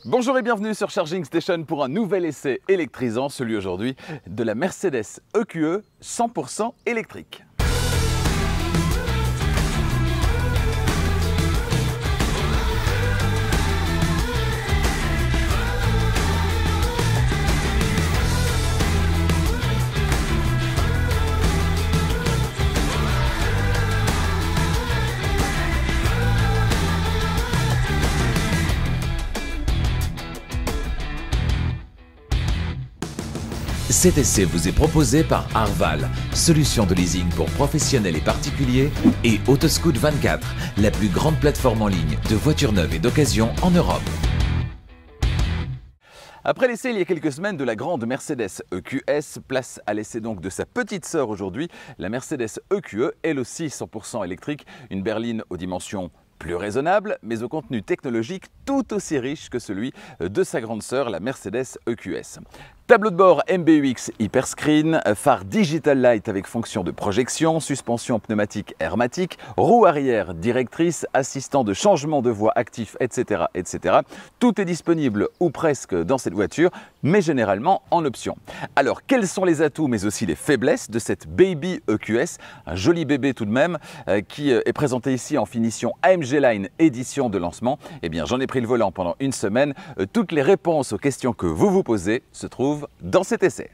Bonjour et bienvenue sur Charging Station pour un nouvel essai électrisant, celui aujourd'hui de la Mercedes EQE 100% électrique. Cet essai vous est proposé par Arval, solution de leasing pour professionnels et particuliers, et Autoscout 24, la plus grande plateforme en ligne de voitures neuves et d'occasion en Europe. Après l'essai il y a quelques semaines de la grande Mercedes EQS, place à l'essai donc de sa petite sœur aujourd'hui, la Mercedes EQE, elle aussi 100% électrique, une berline aux dimensions plus raisonnable, mais au contenu technologique tout aussi riche que celui de sa grande sœur, la Mercedes EQS. Tableau de bord MBUX Hyperscreen, phare Digital Light avec fonction de projection, suspension pneumatique hermétique, roue arrière directrice, assistant de changement de voie actif, etc., etc. Tout est disponible ou presque dans cette voiture, mais généralement en option. Alors, quels sont les atouts, mais aussi les faiblesses de cette Baby EQS, un joli bébé tout de même, qui est présenté ici en finition AMG Line édition de lancement? Eh bien, j'en ai pris le volant pendant une semaine. Toutes les réponses aux questions que vous vous posez se trouvent dans cet essai.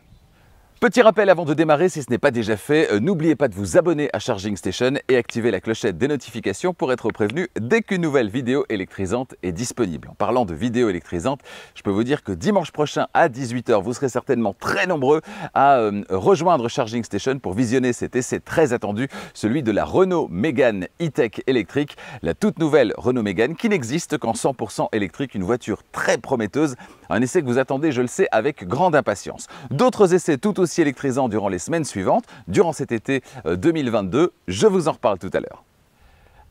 Petit rappel avant de démarrer, si ce n'est pas déjà fait, n'oubliez pas de vous abonner à Charging Station et activer la clochette des notifications pour être prévenu dès qu'une nouvelle vidéo électrisante est disponible. En parlant de vidéo électrisante, je peux vous dire que dimanche prochain à 18 h, vous serez certainement très nombreux à rejoindre Charging Station pour visionner cet essai très attendu, celui de la Renault Mégane E-Tech électrique, la toute nouvelle Renault Mégane qui n'existe qu'en 100% électrique, une voiture très prometteuse, un essai que vous attendez, je le sais, avec grande impatience. D'autres essais tout aussi électrisants durant les semaines suivantes, durant cet été 2022, je vous en reparle tout à l'heure.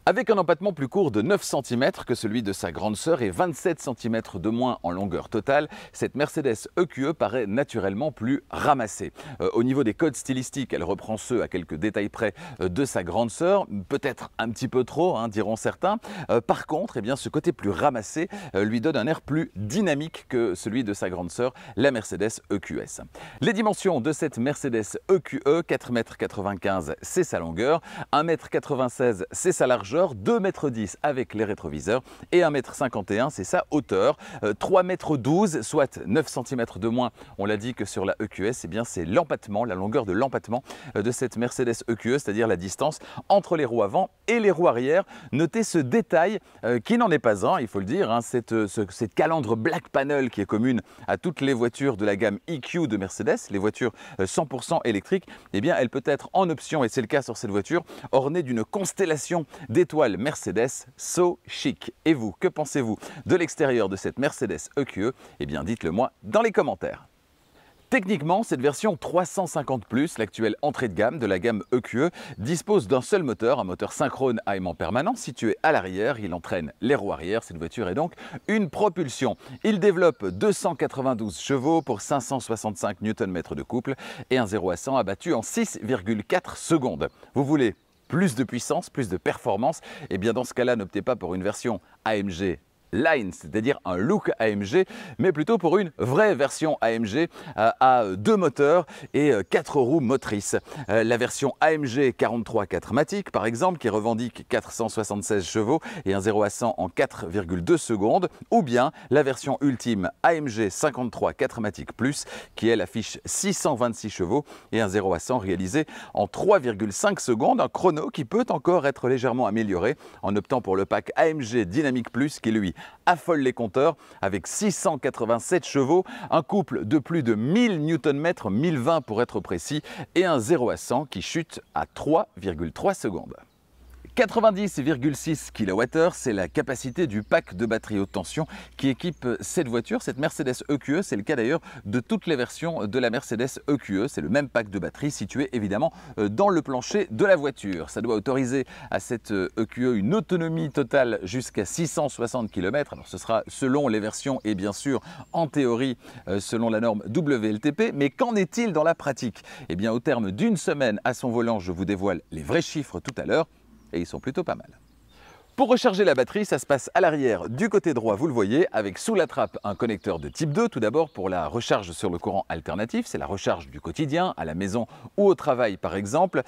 Avec un empattement plus court de 9 cm que celui de sa grande sœur et 27 cm de moins en longueur totale, cette Mercedes EQE paraît naturellement plus ramassée. Au niveau des codes stylistiques, elle reprend ceux à quelques détails près de sa grande sœur, peut-être un petit peu trop, diront certains. Par contre, eh bien, ce côté plus ramassé lui donne un air plus dynamique que celui de sa grande sœur, la Mercedes EQS. Les dimensions de cette Mercedes EQE, 4,95 m c'est sa longueur, 1,96 m c'est sa largeur, 2,10 m avec les rétroviseurs et 1,51 m c'est sa hauteur, 3,12 m soit 9 cm de moins, on l'a dit, que sur la EQS, eh bien c'est l'empattement, la longueur de l'empattement de cette Mercedes EQE, c'est-à-dire la distance entre les roues avant et les roues arrière. Notez ce détail qui n'en est pas un, il faut le dire, cette calandre Black Panel qui est commune à toutes les voitures de la gamme EQ de Mercedes, les voitures 100% électriques, eh bien elle peut être en option, et c'est le cas sur cette voiture, ornée d'une constellation d'étoiles Mercedes so chic. Et vous, que pensez-vous de l'extérieur de cette Mercedes EQE? Eh bien dites-le moi dans les commentaires. Techniquement, cette version 350+, l'actuelle entrée de gamme de la gamme EQE, dispose d'un seul moteur, un moteur synchrone à aimant permanent situé à l'arrière. Il entraîne les roues arrière. Cette voiture est donc une propulsion. Il développe 292 chevaux pour 565 Nm de couple et un 0 à 100 abattu en 6,4 secondes. Vous voulez plus de puissance, plus de performance? Eh bien dans ce cas-là, n'optez pas pour une version AMG Line, c'est-à-dire un look AMG, mais plutôt pour une vraie version AMG à 2 moteurs et 4 roues motrices. La version AMG 43 4MATIC, par exemple, qui revendique 476 chevaux et un 0 à 100 en 4,2 secondes, ou bien la version ultime AMG 53 4MATIC Plus, qui elle affiche 626 chevaux et un 0 à 100 réalisé en 3,5 secondes, un chrono qui peut encore être légèrement amélioré en optant pour le pack AMG Dynamic Plus, qui lui affole les compteurs avec 687 chevaux, un couple de plus de 1000 Nm, 1020 pour être précis, et un 0 à 100 qui chute à 3,3 secondes. 90,6 kWh, c'est la capacité du pack de batterie haute tension qui équipe cette voiture, cette Mercedes EQE. C'est le cas d'ailleurs de toutes les versions de la Mercedes EQE. C'est le même pack de batterie situé évidemment dans le plancher de la voiture. Ça doit autoriser à cette EQE une autonomie totale jusqu'à 660 km. Alors ce sera selon les versions et bien sûr en théorie selon la norme WLTP. Mais qu'en est-il dans la pratique? Eh bien au terme d'une semaine à son volant, je vous dévoile les vrais chiffres tout à l'heure. Et ils sont plutôt pas mal. Pour recharger la batterie, ça se passe à l'arrière du côté droit, vous le voyez, avec sous la trappe un connecteur de type 2. Tout d'abord pour la recharge sur le courant alternatif, c'est la recharge du quotidien, à la maison ou au travail par exemple.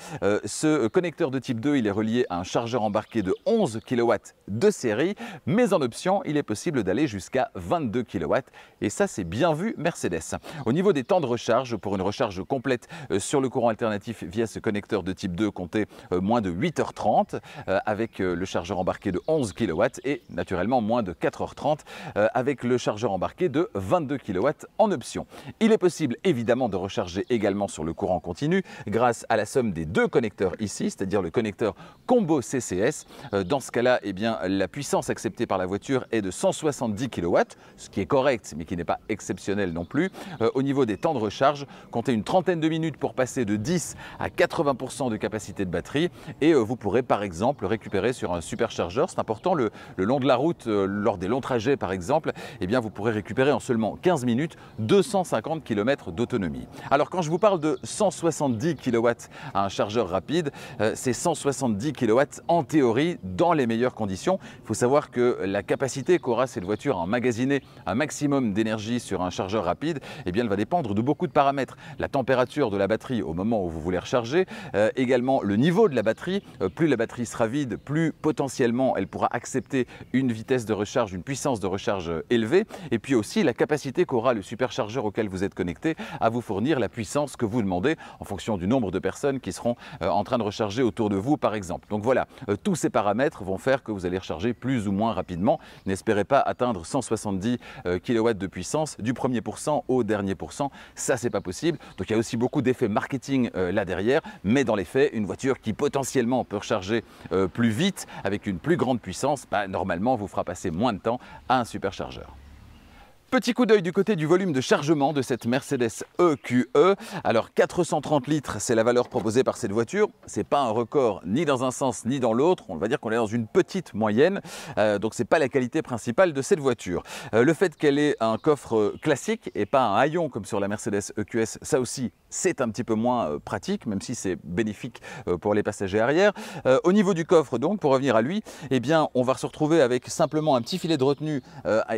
Ce connecteur de type 2, il est relié à un chargeur embarqué de 11 kW de série, mais en option, il est possible d'aller jusqu'à 22 kW et ça c'est bien vu Mercedes. Au niveau des temps de recharge, pour une recharge complète sur le courant alternatif via ce connecteur de type 2, comptez moins de 8h30 avec le chargeur embarqué de 11 kW et naturellement moins de 4h30 avec le chargeur embarqué de 22 kW en option. Il est possible évidemment de recharger également sur le courant continu grâce à la somme des deux connecteurs ici, c'est-à-dire le connecteur combo CCS. Dans ce cas-là, eh bien, la puissance acceptée par la voiture est de 170 kW, ce qui est correct mais qui n'est pas exceptionnel non plus. Au niveau des temps de recharge, comptez une trentaine de minutes pour passer de 10 à 80% de capacité de batterie et vous pourrez par exemple récupérer sur un superchargeur. C'est important, le long de la route, lors des longs trajets par exemple, eh bien, vous pourrez récupérer en seulement 15 minutes 250 km d'autonomie. Alors quand je vous parle de 170 kW à un chargeur rapide, c'est 170 kW en théorie dans les meilleures conditions. Il faut savoir que la capacité qu'aura cette voiture à emmagasiner un maximum d'énergie sur un chargeur rapide, eh bien, elle va dépendre de beaucoup de paramètres. La température de la batterie au moment où vous voulez recharger, également le niveau de la batterie. Plus la batterie sera vide, plus potentiellement elle pourra accepter une vitesse de recharge, une puissance de recharge élevée et puis aussi la capacité qu'aura le superchargeur auquel vous êtes connecté à vous fournir la puissance que vous demandez en fonction du nombre de personnes qui seront en train de recharger autour de vous par exemple. Donc voilà, tous ces paramètres vont faire que vous allez recharger plus ou moins rapidement. N'espérez pas atteindre 170 kW de puissance du premier pourcent au dernier pourcent, ça c'est pas possible. Donc il y a aussi beaucoup d'effets marketing là derrière, mais dans les faits, une voiture qui potentiellement peut recharger plus vite avec une plus grande puissance, normalement vous fera passer moins de temps à un superchargeur. Petit coup d'œil du côté du volume de chargement de cette Mercedes EQE. Alors 430 litres, c'est la valeur proposée par cette voiture. Ce n'est pas un record ni dans un sens ni dans l'autre. On va dire qu'on est dans une petite moyenne. Donc ce n'est pas la qualité principale de cette voiture. Le fait qu'elle ait un coffre classique et pas un haillon comme sur la Mercedes EQS, ça aussi c'est un petit peu moins pratique, même si c'est bénéfique pour les passagers arrière. Au niveau du coffre donc, pour revenir à lui, eh bien on va se retrouver avec simplement un petit filet de retenue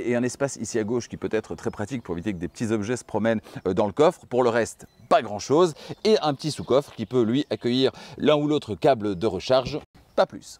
et un espace ici à gauche qui peut être très pratique pour éviter que des petits objets se promènent dans le coffre. Pour le reste, pas grand chose. Et un petit sous-coffre qui peut lui accueillir l'un ou l'autre câble de recharge, pas plus.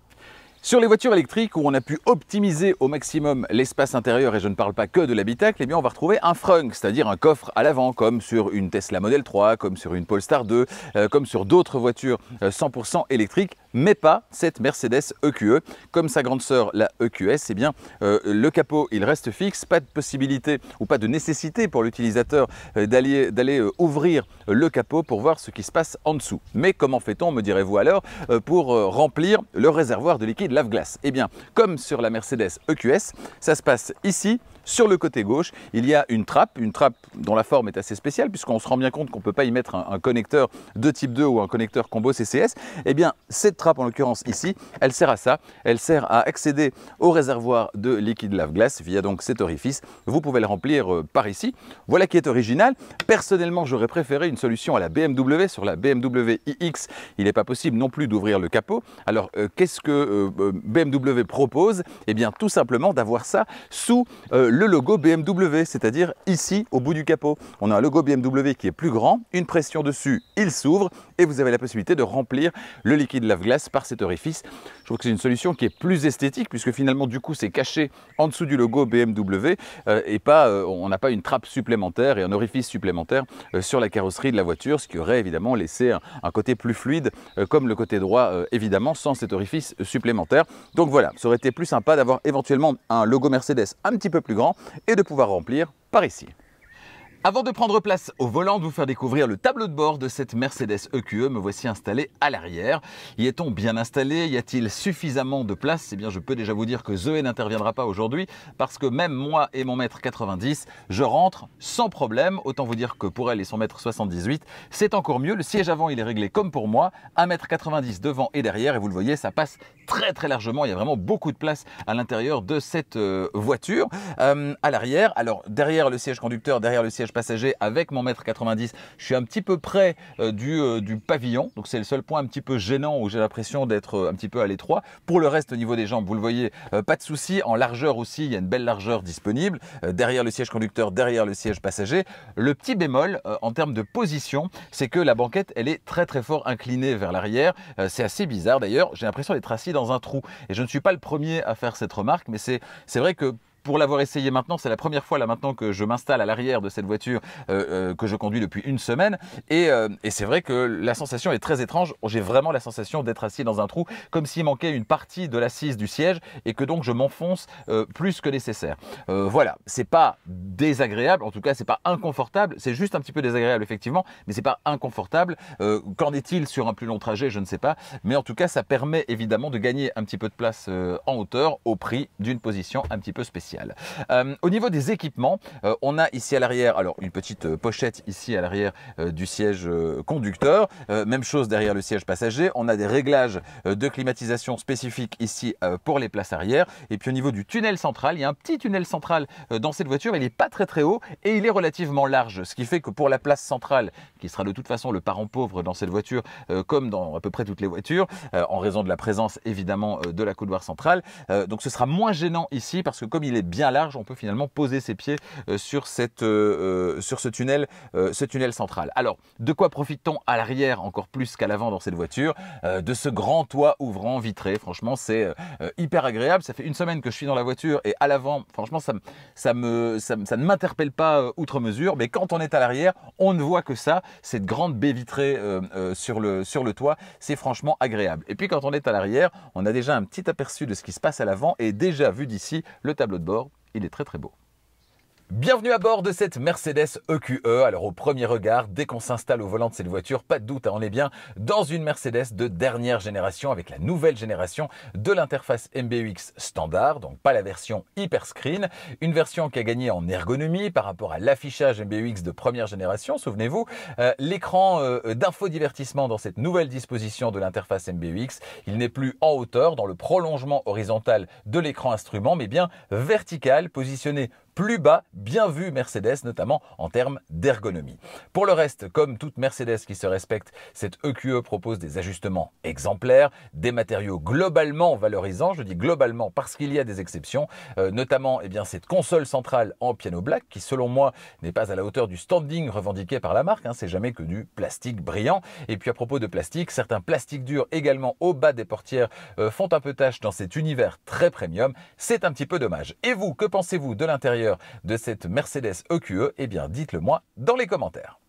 Sur les voitures électriques où on a pu optimiser au maximum l'espace intérieur, et je ne parle pas que de l'habitacle, eh bien on va retrouver un frunk, c'est-à-dire un coffre à l'avant, comme sur une Tesla Model 3, comme sur une Polestar 2, comme sur d'autres voitures 100% électriques, mais pas cette Mercedes EQE. Comme sa grande sœur, la EQS, eh bien le capot il reste fixe, pas de possibilité ou pas de nécessité pour l'utilisateur d'aller ouvrir le capot pour voir ce qui se passe en dessous. Mais comment fait-on, me direz-vous alors, pour remplir le réservoir de liquide lave-glace? Eh bien, comme sur la Mercedes EQS, ça se passe ici. Sur le côté gauche, il y a une trappe dont la forme est assez spéciale puisqu'on se rend bien compte qu'on ne peut pas y mettre un connecteur de type 2 ou un connecteur combo CCS. Eh bien, cette trappe, en l'occurrence ici, elle sert à ça. Elle sert à accéder au réservoir de liquide lave-glace via donc cet orifice. Vous pouvez le remplir par ici. Voilà qui est original. Personnellement, j'aurais préféré une solution à la BMW. Sur la BMW iX, il n'est pas possible non plus d'ouvrir le capot. Alors, qu'est-ce que BMW propose? Eh bien, tout simplement d'avoir ça sous le logo BMW, c'est-à-dire ici au bout du capot. On a un logo BMW qui est plus grand, une pression dessus, il s'ouvre et vous avez la possibilité de remplir le liquide lave-glace par cet orifice. Je trouve que c'est une solution qui est plus esthétique puisque finalement du coup c'est caché en dessous du logo BMW et on n'a pas une trappe supplémentaire et un orifice supplémentaire sur la carrosserie de la voiture, ce qui aurait évidemment laissé un côté plus fluide comme le côté droit évidemment sans cet orifice supplémentaire. Donc voilà, ça aurait été plus sympa d'avoir éventuellement un logo Mercedes un petit peu plus grand et de pouvoir remplir par ici. Avant de prendre place au volant, de vous faire découvrir le tableau de bord de cette Mercedes EQE, me voici installé à l'arrière. Y est-on bien installé? Y a-t-il suffisamment de place? Eh bien, je peux déjà vous dire que Zoé n'interviendra pas aujourd'hui parce que même moi et mon mètre 90, je rentre sans problème. Autant vous dire que pour elle et son mètre 78, c'est encore mieux. Le siège avant, il est réglé comme pour moi, 1,90 m devant et derrière et vous le voyez, ça passe très largement. Il y a vraiment beaucoup de place à l'intérieur de cette voiture. À l'arrière, alors derrière le siège conducteur, derrière le siège passager avec mon mètre 90. Je suis un petit peu près du pavillon, donc c'est le seul point un petit peu gênant où j'ai l'impression d'être un petit peu à l'étroit. Pour le reste, au niveau des jambes, vous le voyez, pas de souci. En largeur aussi, il y a une belle largeur disponible derrière le siège conducteur, derrière le siège passager. Le petit bémol en termes de position, c'est que la banquette, elle est très très fort inclinée vers l'arrière. C'est assez bizarre d'ailleurs. J'ai l'impression d'être assis dans un trou. Et je ne suis pas le premier à faire cette remarque, mais c'est vrai que pour l'avoir essayé maintenant, c'est la première fois là maintenant que je m'installe à l'arrière de cette voiture que je conduis depuis une semaine. Et c'est vrai que la sensation est très étrange. J'ai vraiment la sensation d'être assis dans un trou, comme s'il manquait une partie de l'assise du siège et que donc je m'enfonce plus que nécessaire. Voilà, c'est pas désagréable, en tout cas c'est pas inconfortable. C'est juste un petit peu désagréable effectivement, mais c'est pas inconfortable. Qu'en est-il sur un plus long trajet? Je ne sais pas. Mais en tout cas, ça permet évidemment de gagner un petit peu de place en hauteur au prix d'une position un petit peu spéciale. Au niveau des équipements, on a ici à l'arrière, alors une petite pochette ici à l'arrière du siège conducteur, même chose derrière le siège passager. On a des réglages de climatisation spécifiques ici pour les places arrière. Et puis au niveau du tunnel central, il y a un petit tunnel central dans cette voiture. Il n'est pas très très haut et il est relativement large, ce qui fait que pour la place centrale, qui sera de toute façon le parent pauvre dans cette voiture, comme dans à peu près toutes les voitures, en raison de la présence évidemment de la coudoir centrale, donc ce sera moins gênant ici parce que comme il est bien large, on peut finalement poser ses pieds sur ce tunnel central. Alors, de quoi profite-t-on à l'arrière encore plus qu'à l'avant dans cette voiture? De ce grand toit ouvrant vitré. Franchement, c'est hyper agréable. Ça fait une semaine que je suis dans la voiture et à l'avant, franchement, ça ne m'interpelle pas outre mesure. Mais quand on est à l'arrière, on ne voit que ça, cette grande baie vitrée sur le toit. C'est franchement agréable. Et puis, quand on est à l'arrière, on a déjà un petit aperçu de ce qui se passe à l'avant et déjà vu d'ici, le tableau de bord. Il est très très beau. Bienvenue à bord de cette Mercedes EQE. Alors au premier regard, dès qu'on s'installe au volant de cette voiture, pas de doute, on est bien dans une Mercedes de dernière génération avec la nouvelle génération de l'interface MBUX standard, donc pas la version Hyper Screen, une version qui a gagné en ergonomie par rapport à l'affichage MBUX de première génération. Souvenez-vous, l'écran d'infodivertissement dans cette nouvelle disposition de l'interface MBUX, il n'est plus en hauteur dans le prolongement horizontal de l'écran instrument, mais bien vertical, positionné plus bas, bien vu Mercedes, notamment en termes d'ergonomie. Pour le reste, comme toute Mercedes qui se respecte, cette EQE propose des ajustements exemplaires, des matériaux globalement valorisants, je dis globalement parce qu'il y a des exceptions, notamment cette console centrale en piano black qui selon moi n'est pas à la hauteur du standing revendiqué par la marque, c'est jamais que du plastique brillant. Et puis à propos de plastique, certains plastiques durs également au bas des portières font un peu tâche dans cet univers très premium, c'est un petit peu dommage. Et vous, que pensez-vous de l'intérieur de cette Mercedes EQE? Eh bien, dites-le moi dans les commentaires.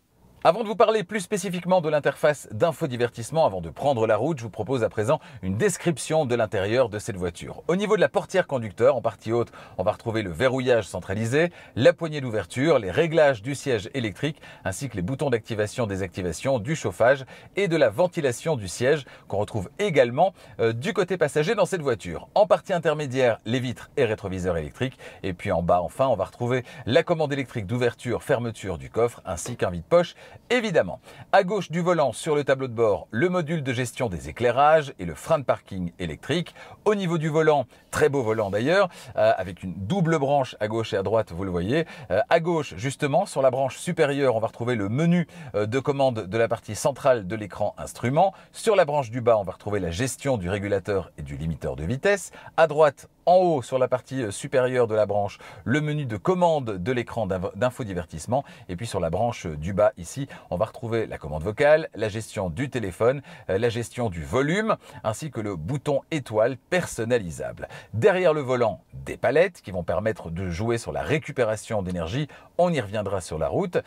Avant de vous parler plus spécifiquement de l'interface d'infodivertissement, avant de prendre la route, je vous propose à présent une description de l'intérieur de cette voiture. Au niveau de la portière conducteur, en partie haute, on va retrouver le verrouillage centralisé, la poignée d'ouverture, les réglages du siège électrique, ainsi que les boutons d'activation-désactivation, du chauffage et de la ventilation du siège qu'on retrouve également du côté passager dans cette voiture. En partie intermédiaire, les vitres et rétroviseurs électriques. Et puis en bas, enfin, on va retrouver la commande électrique d'ouverture, fermeture du coffre, ainsi qu'un vide-poche. Évidemment, à gauche du volant sur le tableau de bord, le module de gestion des éclairages et le frein de parking électrique. Au niveau du volant, très beau volant d'ailleurs, avec une double branche à gauche et à droite, vous le voyez. À gauche, justement, sur la branche supérieure, on va retrouver le menu de commande de la partie centrale de l'écran instrument. Sur la branche du bas, on va retrouver la gestion du régulateur et du limiteur de vitesse. À droite, en haut, sur la partie supérieure de la branche, le menu de commande de l'écran d'infodivertissement. Et puis sur la branche du bas, ici, on va retrouver la commande vocale, la gestion du téléphone, la gestion du volume, ainsi que le bouton étoile personnalisable. Derrière le volant, des palettes qui vont permettre de jouer sur la récupération d'énergie. On y reviendra sur la route.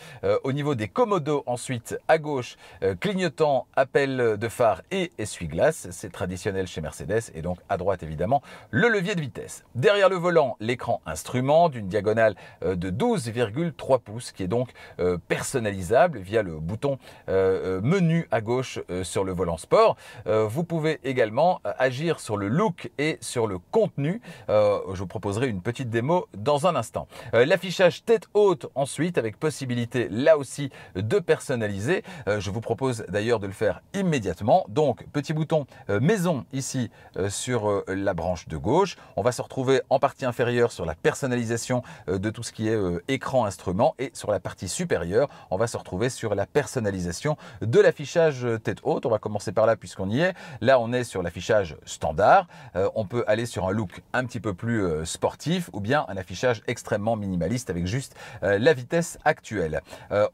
Au niveau des commodos, ensuite, à gauche, clignotant, appel de phare et essuie-glace. C'est traditionnel chez Mercedes. Et donc, à droite, évidemment, le levier de vitesse. Derrière le volant, l'écran instrument d'une diagonale de 12,3 pouces qui est donc personnalisable via le bouton menu à gauche sur le volant sport. Vous pouvez également agir sur le look et sur le contenu. Je vous proposerai une petite démo dans un instant. L'affichage tête haute ensuite avec possibilité là aussi de personnaliser. Je vous propose d'ailleurs de le faire immédiatement. Donc petit bouton maison ici sur la branche de gauche. On va se retrouver en partie inférieure sur la personnalisation de tout ce qui est écran instrument, et sur la partie supérieure, on va se retrouver sur la personnalisation de l'affichage tête haute. On va commencer par là puisqu'on y est. Là, on est sur l'affichage standard. On peut aller sur un look un petit peu plus sportif ou bien un affichage extrêmement minimaliste avec juste la vitesse actuelle.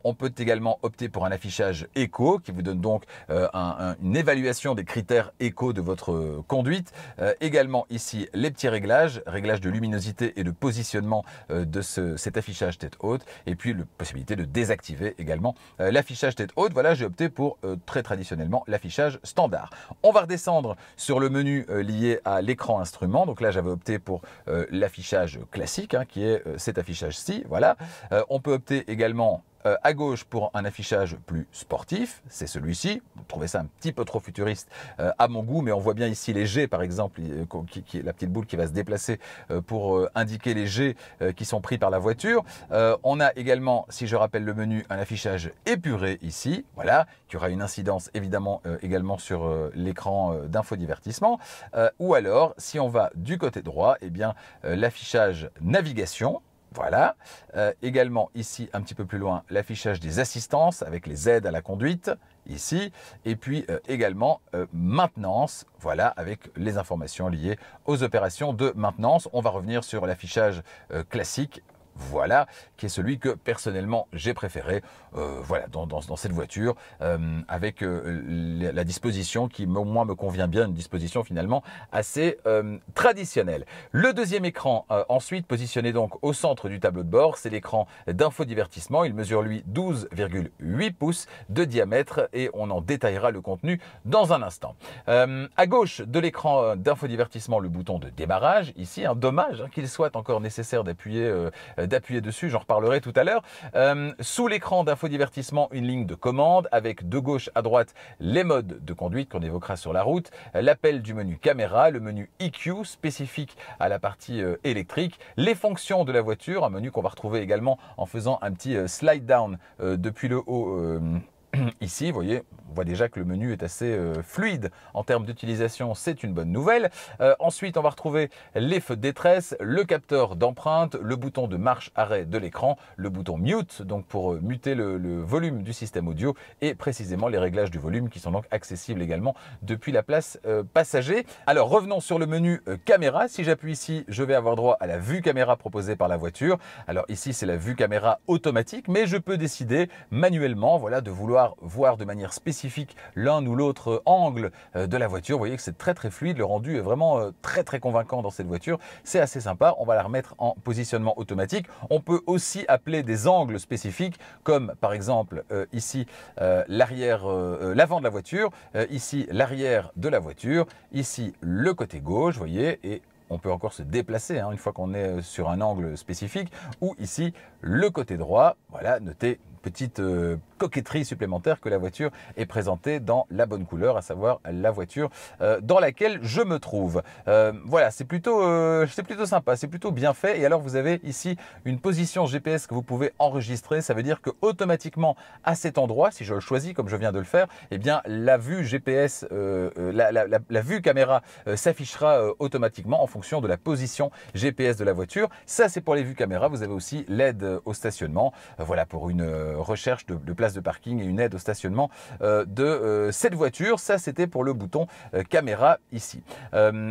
On peut également opter pour un affichage éco qui vous donne donc une évaluation des critères éco de votre conduite. Également ici les petits réglages de luminosité et de positionnement de cet affichage tête haute, et puis la possibilité de désactiver également l'affichage tête haute. Voilà, j'ai opté pour très traditionnellement l'affichage standard. On va redescendre sur le menu lié à l'écran instrument. Donc là, j'avais opté pour l'affichage classique, qui est cet affichage-ci. Voilà. On peut opter également à gauche pour un affichage plus sportif, c'est celui-ci. Vous trouvez ça un petit peu trop futuriste à mon goût, mais on voit bien ici les G par exemple, la petite boule qui va se déplacer pour indiquer les G qui sont pris par la voiture. On a également, si je rappelle le menu, un affichage épuré ici, voilà, qui aura une incidence évidemment également sur l'écran d'infodivertissement. Ou alors, si on va du côté droit, eh bien l'affichage navigation. Voilà, également ici un petit peu plus loin l'affichage des assistances avec les aides à la conduite ici, et puis également maintenance, voilà, avec les informations liées aux opérations de maintenance. On va revenir sur l'affichage classique. Voilà, qui est celui que personnellement j'ai préféré voilà, dans cette voiture, avec la disposition qui moi me convient bien, une disposition finalement assez traditionnelle. Le deuxième écran ensuite positionné donc au centre du tableau de bord, c'est l'écran d'infodivertissement. Il mesure lui 12,8 pouces de diamètre et on en détaillera le contenu dans un instant. À gauche de l'écran d'infodivertissement, le bouton de démarrage ici, dommage qu'il soit encore nécessaire d'appuyer dessus, j'en reparlerai tout à l'heure. Sous l'écran d'infodivertissement, une ligne de commande avec de gauche à droite les modes de conduite qu'on évoquera sur la route, l'appel du menu caméra, le menu EQ spécifique à la partie électrique, les fonctions de la voiture, un menu qu'on va retrouver également en faisant un petit slide down depuis le haut. Ici, vous voyez, on voit déjà que le menu est assez fluide en termes d'utilisation, c'est une bonne nouvelle. Ensuite, on va retrouver les feux de détresse, le capteur d'empreinte, le bouton de marche-arrêt de l'écran, le bouton mute, donc pour muter le volume du système audio, et précisément les réglages du volume qui sont donc accessibles également depuis la place passager. Alors, revenons sur le menu caméra. Si j'appuie ici, je vais avoir droit à la vue caméra proposée par la voiture. Alors ici, c'est la vue caméra automatique, mais je peux décider manuellement, voilà, de vouloir voir de manière spécifique l'un ou l'autre angle de la voiture. Vous voyez que c'est très fluide, le rendu est vraiment très convaincant dans cette voiture. C'est assez sympa, on va la remettre en positionnement automatique. On peut aussi appeler des angles spécifiques, comme par exemple ici l'avant de la voiture, ici l'arrière de la voiture, ici le côté gauche, vous voyez, et on peut encore se déplacer une fois qu'on est sur un angle spécifique, ou ici le côté droit. Voilà, notez petite coquetterie supplémentaire que la voiture est présentée dans la bonne couleur, à savoir la voiture dans laquelle je me trouve. Voilà, c'est plutôt sympa, c'est plutôt bien fait. Et alors vous avez ici une position GPS que vous pouvez enregistrer. Ça veut dire que automatiquement à cet endroit, si je le choisis comme je viens de le faire, eh bien la vue GPS, la vue caméra s'affichera automatiquement en fonction de la position GPS de la voiture. Ça, c'est pour les vues caméra. Vous avez aussi l'aide au stationnement. Voilà, pour une recherche de place de parking et une aide au stationnement de cette voiture. Ça, c'était pour le bouton caméra ici.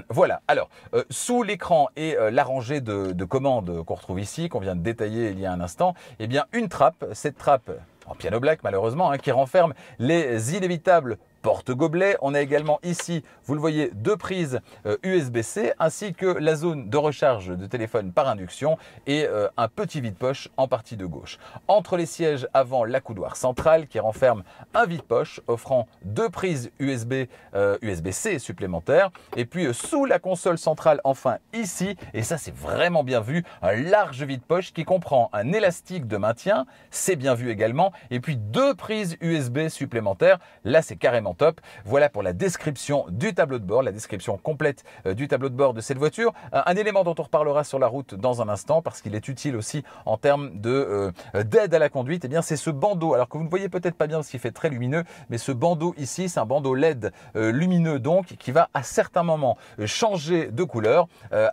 Voilà. Alors, sous l'écran et la rangée de commandes qu'on retrouve ici, qu'on vient de détailler il y a un instant, eh bien, une trappe. Cette trappe en piano black, malheureusement, qui renferme les inévitables porte-gobelet. On a également ici, vous le voyez, deux prises USB-C ainsi que la zone de recharge de téléphone par induction et un petit vide-poche en partie de gauche. Entre les sièges avant, la coudoir centrale qui renferme un vide-poche offrant deux prises USB-C supplémentaires. Et puis sous la console centrale, enfin ici, et ça c'est vraiment bien vu, un large vide-poche qui comprend un élastique de maintien, c'est bien vu également, et puis deux prises USB supplémentaires. Là c'est carrément vraiment top. Voilà pour la description du tableau de bord, la description complète du tableau de bord de cette voiture. Un élément dont on reparlera sur la route dans un instant parce qu'il est utile aussi en termes d'aide à la conduite, eh bien c'est ce bandeau, alors que vous ne voyez peut-être pas bien parce qu'il fait très lumineux, mais ce bandeau ici, c'est un bandeau LED lumineux donc qui va à certains moments changer de couleur.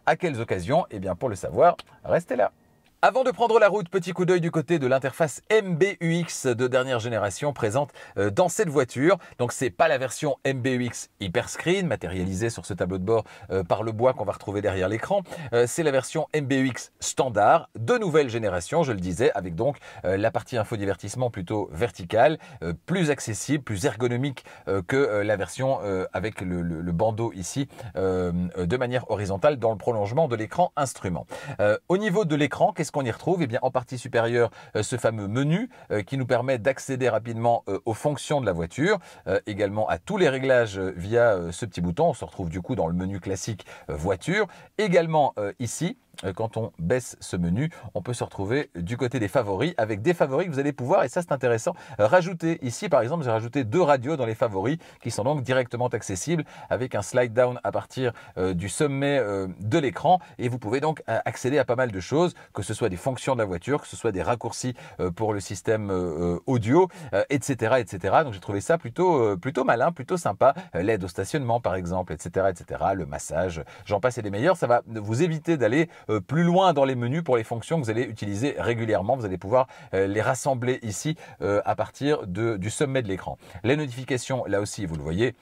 À quelles occasions? Eh bien pour le savoir, restez là. Avant de prendre la route, petit coup d'œil du côté de l'interface MBUX de dernière génération présente dans cette voiture. Donc c'est pas la version MBUX Hyperscreen matérialisée sur ce tableau de bord par le bois qu'on va retrouver derrière l'écran. C'est la version MBUX standard de nouvelle génération, je le disais, avec donc la partie infodivertissement plutôt verticale, plus accessible, plus ergonomique que la version avec le bandeau ici de manière horizontale dans le prolongement de l'écran instrument. Au niveau de l'écran, qu'est-ce qu'on y retrouve? Eh bien, en partie supérieure, ce fameux menu qui nous permet d'accéder rapidement aux fonctions de la voiture, également à tous les réglages via ce petit bouton. On se retrouve du coup dans le menu classique voiture. Également ici, quand on baisse ce menu, on peut se retrouver du côté des favoris avec des favoris que vous allez pouvoir, et ça c'est intéressant, rajouter. Ici par exemple, j'ai rajouté 2 radios dans les favoris qui sont donc directement accessibles avec un slide down à partir du sommet de l'écran, et vous pouvez donc accéder à pas mal de choses, que ce soit des fonctions de la voiture, que ce soit des raccourcis pour le système audio, etc., etc. Donc j'ai trouvé ça plutôt malin, plutôt sympa. L'aide au stationnement par exemple, etc., etc. Le massage, j'en passe et des meilleurs. Ça va vous éviter d'aller plus loin dans les menus pour les fonctions que vous allez utiliser régulièrement. Vous allez pouvoir les rassembler ici à partir du sommet de l'écran. Les notifications, là aussi, vous le voyez,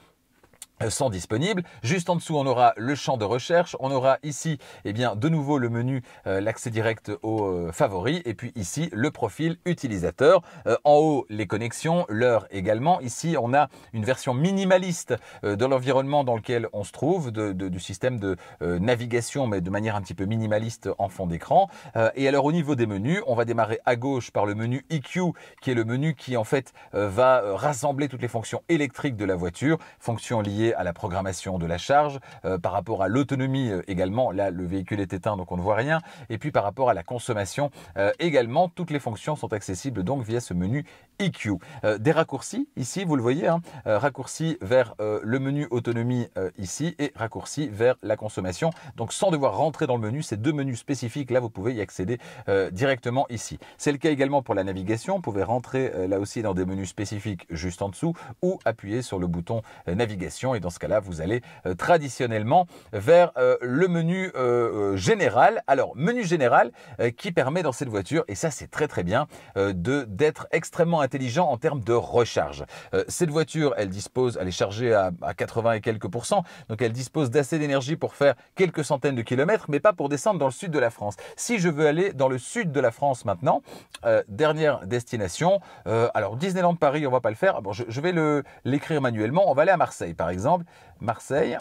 sont disponibles. Juste en dessous, on aura le champ de recherche. On aura ici, eh bien, de nouveau le menu, l'accès direct aux favoris. Et puis ici, le profil utilisateur. En haut, les connexions, l'heure également. Ici, on a une version minimaliste de l'environnement dans lequel on se trouve, du système de navigation, mais de manière un petit peu minimaliste en fond d'écran. Et alors, au niveau des menus, on va démarrer à gauche par le menu EQ, qui est le menu qui, en fait, va rassembler toutes les fonctions électriques de la voiture, fonctions liées à la programmation de la charge, par rapport à l'autonomie également, là le véhicule est éteint donc on ne voit rien, et puis par rapport à la consommation également, toutes les fonctions sont accessibles donc via ce menu EQ. Des raccourcis ici, vous le voyez, hein, raccourcis vers le menu autonomie ici et raccourcis vers la consommation, donc sans devoir rentrer dans le menu, ces 2 menus spécifiques là vous pouvez y accéder directement ici. C'est le cas également pour la navigation, vous pouvez rentrer là aussi dans des menus spécifiques juste en dessous ou appuyer sur le bouton navigation. Et dans ce cas-là, vous allez traditionnellement vers le menu général. Alors, menu général qui permet dans cette voiture, et ça c'est très très bien, d'être extrêmement intelligent en termes de recharge. Cette voiture, elle est chargée à 80 et quelques %, donc elle dispose d'assez d'énergie pour faire quelques centaines de kilomètres, mais pas pour descendre dans le sud de la France. Si je veux aller dans le sud de la France maintenant, dernière destination, alors Disneyland Paris, on va pas le faire. Bon, je vais l'écrire manuellement. On va aller à Marseille par exemple. Marseille.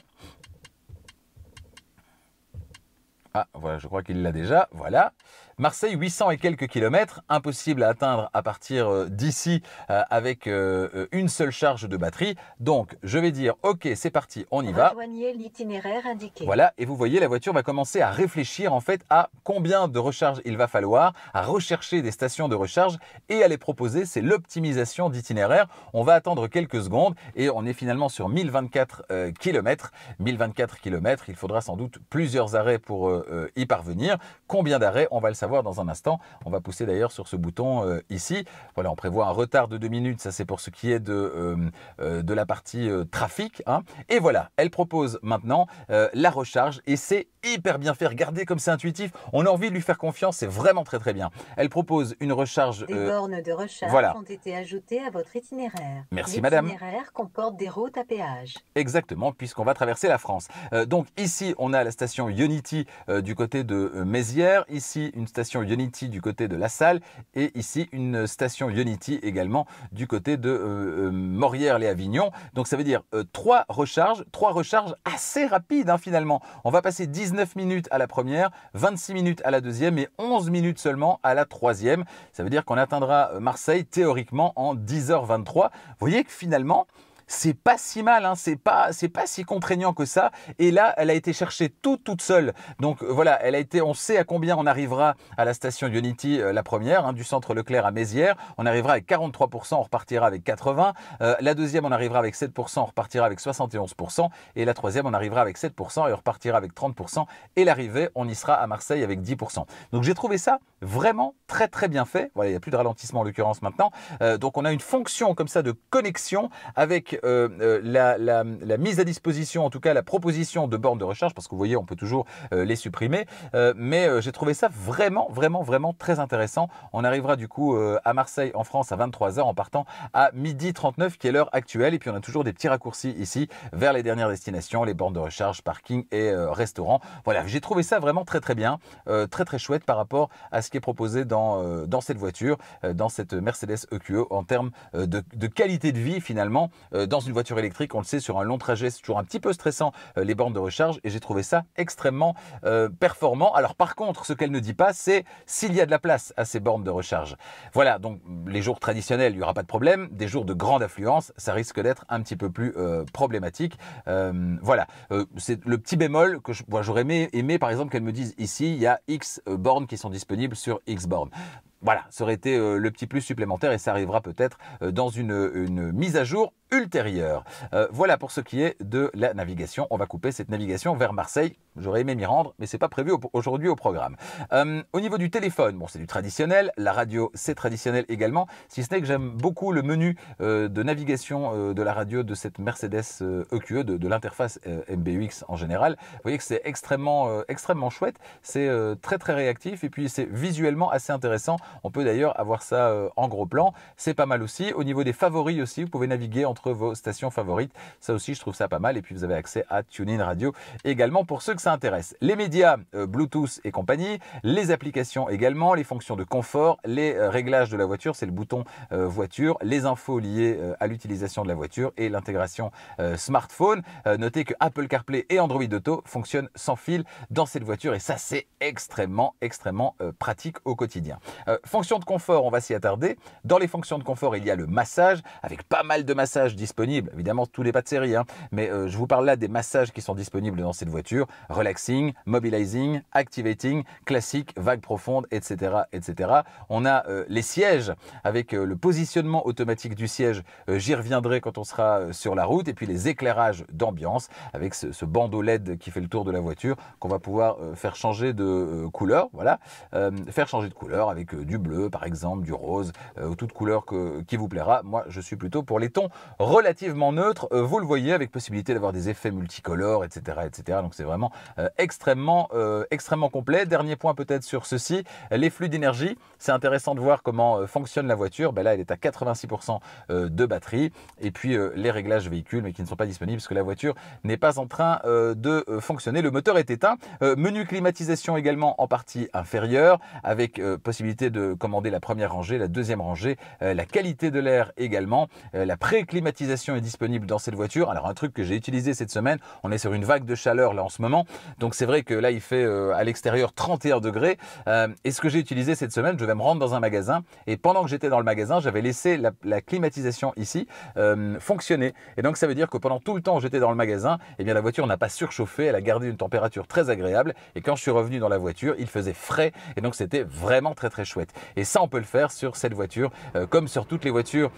Ah, voilà, je crois qu'il l'a déjà. Voilà. Marseille, 800 et quelques kilomètres, impossible à atteindre à partir d'ici avec une seule charge de batterie. Donc, je vais dire, ok, c'est parti, on y va. Rejoignez l'itinéraire indiqué. Voilà, et vous voyez, la voiture va commencer à réfléchir en fait à combien de recharge il va falloir, à rechercher des stations de recharge et à les proposer. C'est l'optimisation d'itinéraire. On va attendre quelques secondes et on est finalement sur 1024 km. 1024 km, il faudra sans doute plusieurs arrêts pour y parvenir. Combien d'arrêts? On va le savoir dans un instant. On va pousser d'ailleurs sur ce bouton ici. Voilà, on prévoit un retard de 2 minutes. Ça, c'est pour ce qui est de la partie trafic, hein. Et voilà, elle propose maintenant la recharge et c'est hyper bien fait. Regardez comme c'est intuitif. On a envie de lui faire confiance. C'est vraiment très très bien. Elle propose une recharge. Des bornes de recharge voilà. ont été ajoutées à votre itinéraire. Merci madame. L'itinéraire comporte des routes à péage. Exactement, puisqu'on va traverser la France. Donc ici, on a la station Ionity du côté de Mézières. Ici, une station Ionity du côté de La Salle. Et ici, une station Ionity également du côté de Morières-les-Avignon. Donc ça veut dire 3 recharges assez rapides hein, finalement. On va passer 19 minutes à la première, 26 minutes à la deuxième et 11 minutes seulement à la troisième. Ça veut dire qu'on atteindra Marseille théoriquement en 10h23. Vous voyez que finalement, c'est pas si mal, hein, c'est pas si contraignant que ça. Et là, elle a été cherchée toute seule. Donc voilà, on sait à combien on arrivera à la station Ionity, la première, hein, du centre Leclerc à Mézières. On arrivera avec 43%, on repartira avec 80%. La deuxième, on arrivera avec 7%, on repartira avec 71%. Et la troisième, on arrivera avec 7% et on repartira avec 30%. Et l'arrivée, on y sera à Marseille avec 10%. Donc j'ai trouvé ça vraiment très bien fait. Voilà, il n'y a plus de ralentissement en l'occurrence maintenant. Donc on a une fonction comme ça de connexion avec la mise à disposition, en tout cas la proposition de bornes de recharge, parce que vous voyez, on peut toujours les supprimer. Mais j'ai trouvé ça vraiment très intéressant. On arrivera du coup à Marseille en France à 23h en partant à 12h39 qui est l'heure actuelle. Et puis on a toujours des petits raccourcis ici vers les dernières destinations, les bornes de recharge, parking et restaurant. Voilà, j'ai trouvé ça vraiment très bien, très chouette par rapport à ce qui est proposé dans cette voiture, dans cette Mercedes EQE en termes de qualité de vie finalement. Dans une voiture électrique, on le sait, sur un long trajet, c'est toujours un petit peu stressant les bornes de recharge et j'ai trouvé ça extrêmement performant. Alors par contre, ce qu'elle ne dit pas, c'est s'il y a de la place à ces bornes de recharge. Voilà, donc les jours traditionnels, il n'y aura pas de problème. Des jours de grande affluence, ça risque d'être un petit peu plus problématique. Voilà, c'est le petit bémol que j'aurais aimé par exemple qu'elle me dise ici, il y a X bornes qui sont disponibles sur X bornes. Voilà, ça aurait été le petit plus supplémentaire et ça arrivera peut-être dans une mise à jour ultérieure. Voilà pour ce qui est de la navigation. On va couper cette navigation vers Marseille. J'aurais aimé m'y rendre, mais c'est pas prévu aujourd'hui au programme. Au niveau du téléphone, bon, c'est du traditionnel. La radio, c'est traditionnel également. Si ce n'est que j'aime beaucoup le menu de navigation de la radio de cette Mercedes EQE, de l'interface MBUX en général. Vous voyez que c'est extrêmement chouette. C'est très réactif et puis c'est visuellement assez intéressant. On peut d'ailleurs avoir ça en gros plan. C'est pas mal aussi. Au niveau des favoris aussi, vous pouvez naviguer entre vos stations favorites. Ça aussi, je trouve ça pas mal. Et puis, vous avez accès à TuneIn Radio également pour ceux que ça intéresse. Les médias, Bluetooth et compagnie. Les applications également. Les fonctions de confort. Les réglages de la voiture, c'est le bouton voiture. Les infos liées à l'utilisation de la voiture et l'intégration smartphone. Notez que Apple CarPlay et Android Auto fonctionnent sans fil dans cette voiture. Et ça, c'est extrêmement pratique au quotidien. Fonctions de confort, on va s'y attarder. Dans les fonctions de confort, il y a le massage, avec pas mal de massages disponibles. Évidemment, tout n'est pas de série, hein, mais je vous parle là des massages qui sont disponibles dans cette voiture. Relaxing, mobilizing, activating, classique, vague profonde, etc. On a les sièges, avec le positionnement automatique du siège. J'y reviendrai quand on sera sur la route. Et puis les éclairages d'ambiance, avec ce bandeau LED qui fait le tour de la voiture, qu'on va pouvoir faire changer de couleur. Voilà, faire changer de couleur avec du bleu par exemple, du rose, toute couleur qui vous plaira. Moi je suis plutôt pour les tons relativement neutres, vous le voyez, avec possibilité d'avoir des effets multicolores, etc. Donc c'est vraiment extrêmement complet. Dernier point peut-être sur ceci, les flux d'énergie. C'est intéressant de voir comment fonctionne la voiture. Là elle est à 86% de batterie. Et puis les réglages véhicules, mais qui ne sont pas disponibles parce que la voiture n'est pas en train de fonctionner. Le moteur est éteint. Menu climatisation également en partie inférieure, avec possibilité de commander la première rangée, la deuxième rangée, la qualité de l'air également. La pré-climatisation est disponible dans cette voiture. Alors un truc que j'ai utilisé cette semaine, on est sur une vague de chaleur là en ce moment, donc c'est vrai que là il fait à l'extérieur 31 degrés. Et ce que j'ai utilisé cette semaine, je vais me rendre dans un magasin et pendant que j'étais dans le magasin, j'avais laissé la climatisation ici fonctionner. Et donc ça veut dire que pendant tout le temps où j'étais dans le magasin, eh bien la voiture n'a pas surchauffé, elle a gardé une température très agréable. Et quand je suis revenu dans la voiture, il faisait frais et donc c'était vraiment très chouette. Et ça, on peut le faire sur cette voiture, comme sur toutes les voitures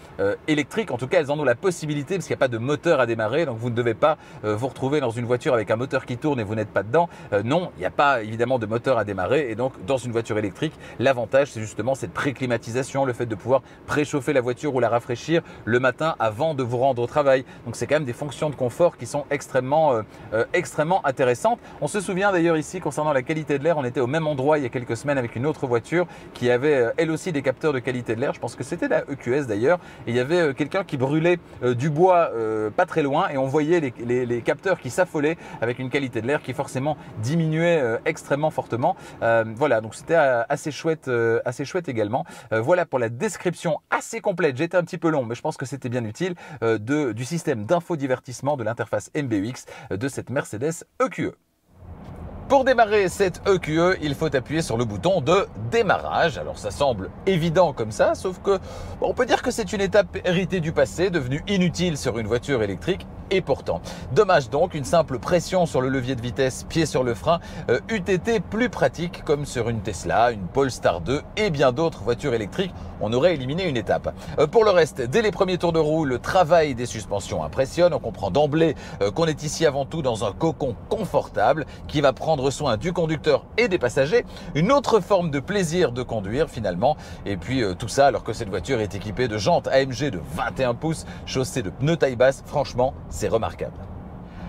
électriques. En tout cas, elles en ont la possibilité parce qu'il n'y a pas de moteur à démarrer. Donc, vous ne devez pas vous retrouver dans une voiture avec un moteur qui tourne et vous n'êtes pas dedans. Non, il n'y a pas évidemment de moteur à démarrer. Et donc, dans une voiture électrique, l'avantage, c'est justement cette pré-climatisation, le fait de pouvoir préchauffer la voiture ou la rafraîchir le matin avant de vous rendre au travail. Donc, c'est quand même des fonctions de confort qui sont extrêmement intéressantes. On se souvient d'ailleurs ici, concernant la qualité de l'air, on était au même endroit il y a quelques semaines avec une autre voiture qui avait elle aussi des capteurs de qualité de l'air. Je pense que c'était la EQS d'ailleurs. Et il y avait quelqu'un qui brûlait du bois pas très loin et on voyait les capteurs qui s'affolaient avec une qualité de l'air qui forcément diminuait extrêmement fortement. Voilà, donc c'était assez chouette également. Voilà pour la description assez complète. J'étais un petit peu long, mais je pense que c'était bien utile du système d'infodivertissement de l'interface MBUX de cette Mercedes EQE. Pour démarrer cette EQE, il faut appuyer sur le bouton de démarrage. Alors ça semble évident comme ça, sauf que on peut dire que c'est une étape héritée du passé, devenue inutile sur une voiture électrique. Et pourtant, dommage donc, une simple pression sur le levier de vitesse, pied sur le frein, eût été plus pratique comme sur une Tesla, une Polestar 2 et bien d'autres voitures électriques. On aurait éliminé une étape. Pour le reste, dès les premiers tours de roue, le travail des suspensions impressionne. On comprend d'emblée qu'on est ici avant tout dans un cocon confortable qui va prendre soin du conducteur et des passagers. Une autre forme de plaisir de conduire finalement. Et puis tout ça alors que cette voiture est équipée de jantes AMG de 21 pouces, chaussées de pneus taille basse. Franchement, c'est remarquable.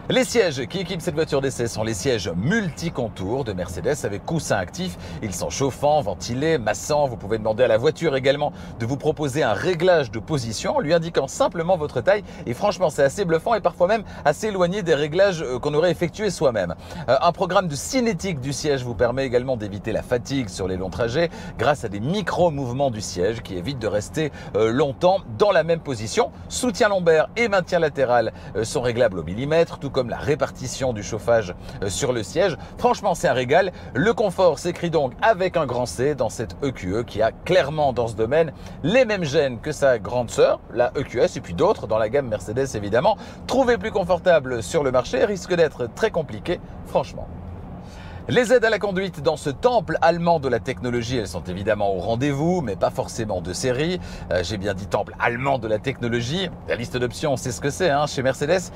Les sièges qui équipent cette voiture d'essai sont les sièges multi-contours de Mercedes avec coussin actif. Ils sont chauffants, ventilés, massants. Vous pouvez demander à la voiture également de vous proposer un réglage de position en lui indiquant simplement votre taille. Et franchement, c'est assez bluffant et parfois même assez éloigné des réglages qu'on aurait effectués soi-même. Un programme de cinétique du siège vous permet également d'éviter la fatigue sur les longs trajets grâce à des micro-mouvements du siège qui évitent de rester longtemps dans la même position. Soutien lombaire et maintien latéral sont réglables au millimètre, tout comme la répartition du chauffage sur le siège. Franchement, c'est un régal. Le confort s'écrit donc avec un grand C dans cette EQE qui a clairement dans ce domaine les mêmes gènes que sa grande sœur, la EQS, et puis d'autres dans la gamme Mercedes évidemment. Trouver plus confortable sur le marché risque d'être très compliqué, franchement. Les aides à la conduite dans ce temple allemand de la technologie, elles sont évidemment au rendez-vous, mais pas forcément de série. J'ai bien dit temple allemand de la technologie. La liste d'options, c'est ce que c'est chez Mercedes.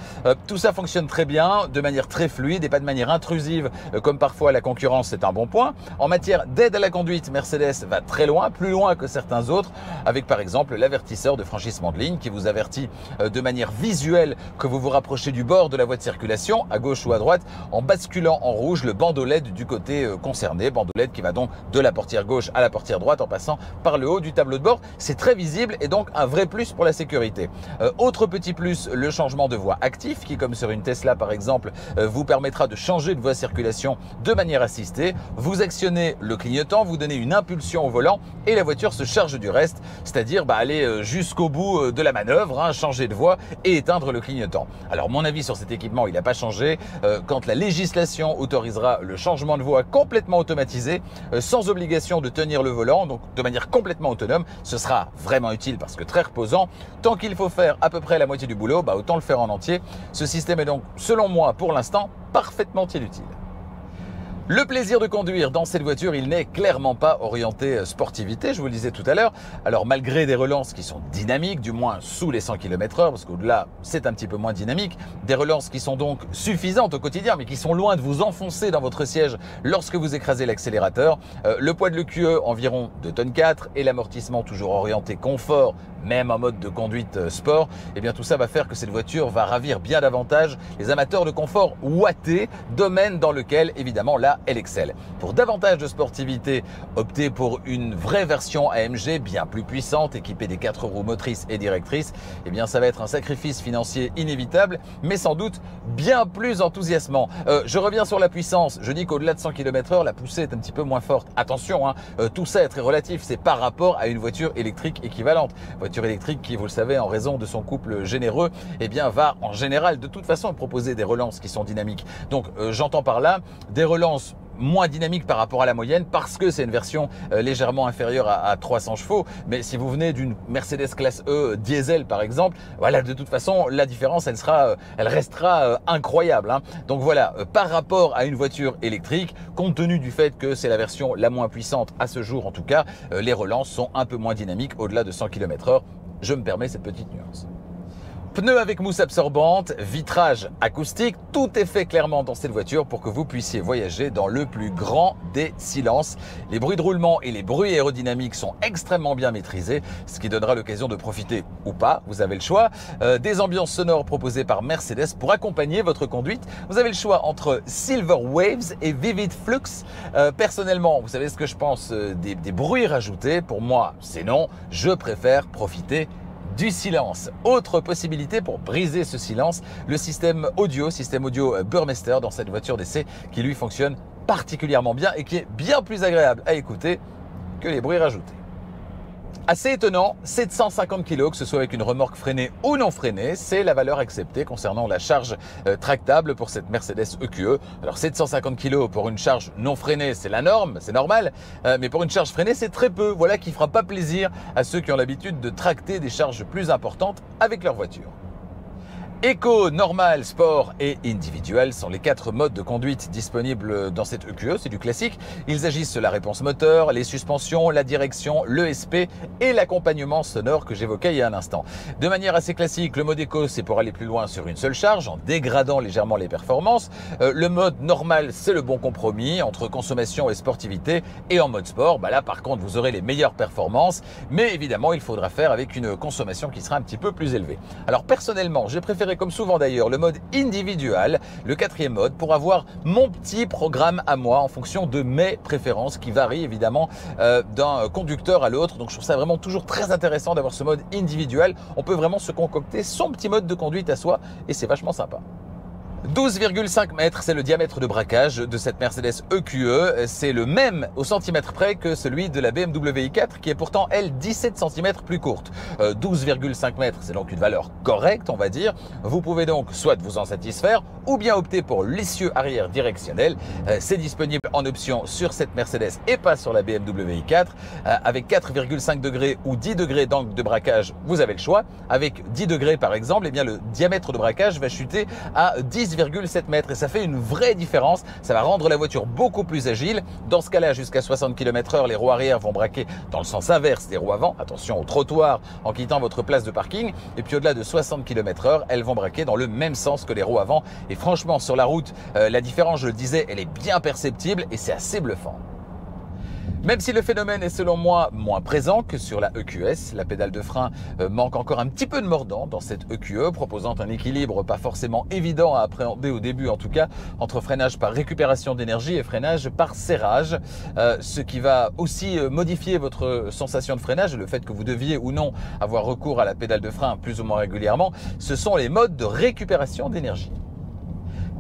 Tout ça fonctionne très bien, de manière très fluide et pas de manière intrusive, comme parfois la concurrence, c'est un bon point. En matière d'aide à la conduite, Mercedes va très loin, plus loin que certains autres, avec par exemple l'avertisseur de franchissement de ligne qui vous avertit de manière visuelle que vous vous rapprochez du bord de la voie de circulation, à gauche ou à droite, en basculant en rouge le bandeau LED du côté concerné, bandeau LED qui va donc de la portière gauche à la portière droite en passant par le haut du tableau de bord. C'est très visible et donc un vrai plus pour la sécurité. Autre petit plus, le changement de voie actif qui, comme sur une Tesla par exemple, vous permettra de changer de voie de circulation de manière assistée. Vous actionnez le clignotant, vous donnez une impulsion au volant et la voiture se charge du reste, c'est-à-dire aller jusqu'au bout de la manœuvre, changer de voie et éteindre le clignotant. Alors mon avis sur cet équipement, il n'a pas changé. Quand la législation autorisera le changement de voie complètement automatisé, sans obligation de tenir le volant, donc de manière complètement autonome, ce sera vraiment utile parce que très reposant. Tant qu'il faut faire à peu près la moitié du boulot, autant le faire en entier. Ce système est donc, selon moi, pour l'instant, parfaitement inutile. Le plaisir de conduire dans cette voiture, il n'est clairement pas orienté sportivité, je vous le disais tout à l'heure. Alors malgré des relances qui sont dynamiques, du moins sous les 100 km/h, parce qu'au-delà c'est un petit peu moins dynamique, des relances qui sont donc suffisantes au quotidien, mais qui sont loin de vous enfoncer dans votre siège lorsque vous écrasez l'accélérateur. Le poids de l'EQE environ 2,4 tonnes et l'amortissement toujours orienté confort, même en mode de conduite sport, et bien tout ça va faire que cette voiture va ravir bien davantage les amateurs de confort ouaté, domaine dans lequel évidemment là elle excelle. Pour davantage de sportivité, optez pour une vraie version AMG bien plus puissante, équipée des 4 roues motrices et directrices. Eh bien ça va être un sacrifice financier inévitable, mais sans doute bien plus enthousiasmant. Je reviens sur la puissance, je dis qu'au-delà de 100 km/h, la poussée est un petit peu moins forte. Attention, tout ça est très relatif, c'est par rapport à une voiture électrique équivalente. Voiture électrique qui, vous le savez, en raison de son couple généreux, eh bien va en général de toute façon proposer des relances qui sont dynamiques. Donc j'entends par là des relances moins dynamique par rapport à la moyenne parce que c'est une version légèrement inférieure à 300 chevaux. Mais si vous venez d'une Mercedes classe E diesel par exemple, voilà, de toute façon la différence elle restera incroyable. Donc voilà, par rapport à une voiture électrique, compte tenu du fait que c'est la version la moins puissante à ce jour en tout cas, les relances sont un peu moins dynamiques au-delà de 100 km/h. Je me permets cette petite nuance. Pneus avec mousse absorbante, vitrage acoustique, tout est fait clairement dans cette voiture pour que vous puissiez voyager dans le plus grand des silences. Les bruits de roulement et les bruits aérodynamiques sont extrêmement bien maîtrisés, ce qui donnera l'occasion de profiter ou pas, vous avez le choix, des ambiances sonores proposées par Mercedes pour accompagner votre conduite. Vous avez le choix entre Silver Waves et Vivid Flux. Personnellement, vous savez ce que je pense des bruits rajoutés. Pour moi, c'est non, je préfère profiter du silence. Autre possibilité pour briser ce silence, le système audio Burmester dans cette voiture d'essai qui lui fonctionne particulièrement bien et qui est bien plus agréable à écouter que les bruits rajoutés. Assez étonnant, 750 kg, que ce soit avec une remorque freinée ou non freinée, c'est la valeur acceptée concernant la charge tractable pour cette Mercedes EQE. Alors 750 kg pour une charge non freinée, c'est la norme, c'est normal, mais pour une charge freinée, c'est très peu. Voilà qui fera pas plaisir à ceux qui ont l'habitude de tracter des charges plus importantes avec leur voiture. Éco, normal, sport et individuel sont les 4 modes de conduite disponibles dans cette EQE, c'est du classique. Ils agissent sur la réponse moteur, les suspensions, la direction, l'ESP et l'accompagnement sonore que j'évoquais il y a un instant. De manière assez classique, le mode éco, c'est pour aller plus loin sur une seule charge en dégradant légèrement les performances. Le mode normal, c'est le bon compromis entre consommation et sportivité. Et en mode sport, là par contre, vous aurez les meilleures performances, mais évidemment, il faudra faire avec une consommation qui sera un petit peu plus élevée. Alors personnellement, j'ai préféré, comme souvent d'ailleurs, le mode individual, le 4e mode, pour avoir mon petit programme à moi en fonction de mes préférences qui varient évidemment d'un conducteur à l'autre. Donc je trouve ça vraiment toujours très intéressant d'avoir ce mode individuel. On peut vraiment se concocter son petit mode de conduite à soi et c'est vachement sympa. 12,5 mètres, c'est le diamètre de braquage de cette Mercedes EQE. C'est le même au centimètre près que celui de la BMW i4 qui est pourtant, elle, 17 cm plus courte. 12,5 mètres, c'est donc une valeur correcte, on va dire. Vous pouvez donc soit vous en satisfaire ou bien opter pour l'essieu arrière directionnel. C'est disponible en option sur cette Mercedes et pas sur la BMW i4. Avec 4,5 degrés ou 10 degrés d'angle de braquage, vous avez le choix. Avec 10 degrés par exemple, eh bien, le diamètre de braquage va chuter à 10,7 mètres et ça fait une vraie différence. Ça va rendre la voiture beaucoup plus agile. Dans ce cas-là, jusqu'à 60 km/h, les roues arrière vont braquer dans le sens inverse des roues avant. Attention au trottoir en quittant votre place de parking. Et puis au-delà de 60 km/h, elles vont braquer dans le même sens que les roues avant. Et franchement, sur la route, la différence, je le disais, elle est bien perceptible et c'est assez bluffant. Même si le phénomène est selon moi moins présent que sur la EQS, la pédale de frein manque encore un petit peu de mordant dans cette EQE, proposant un équilibre pas forcément évident à appréhender au début en tout cas, entre freinage par récupération d'énergie et freinage par serrage, ce qui va aussi modifier votre sensation de freinage, le fait que vous deviez ou non avoir recours à la pédale de frein plus ou moins régulièrement, ce sont les modes de récupération d'énergie.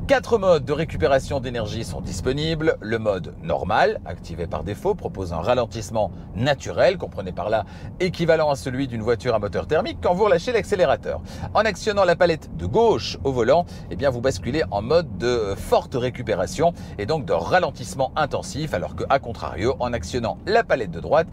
4 modes de récupération d'énergie sont disponibles. Le mode normal, activé par défaut, propose un ralentissement naturel, comprenez par là équivalent à celui d'une voiture à moteur thermique quand vous relâchez l'accélérateur. En actionnant la palette de gauche au volant, eh bien vous basculez en mode de forte récupération et donc de ralentissement intensif, alors que à contrario, en actionnant la palette de droite,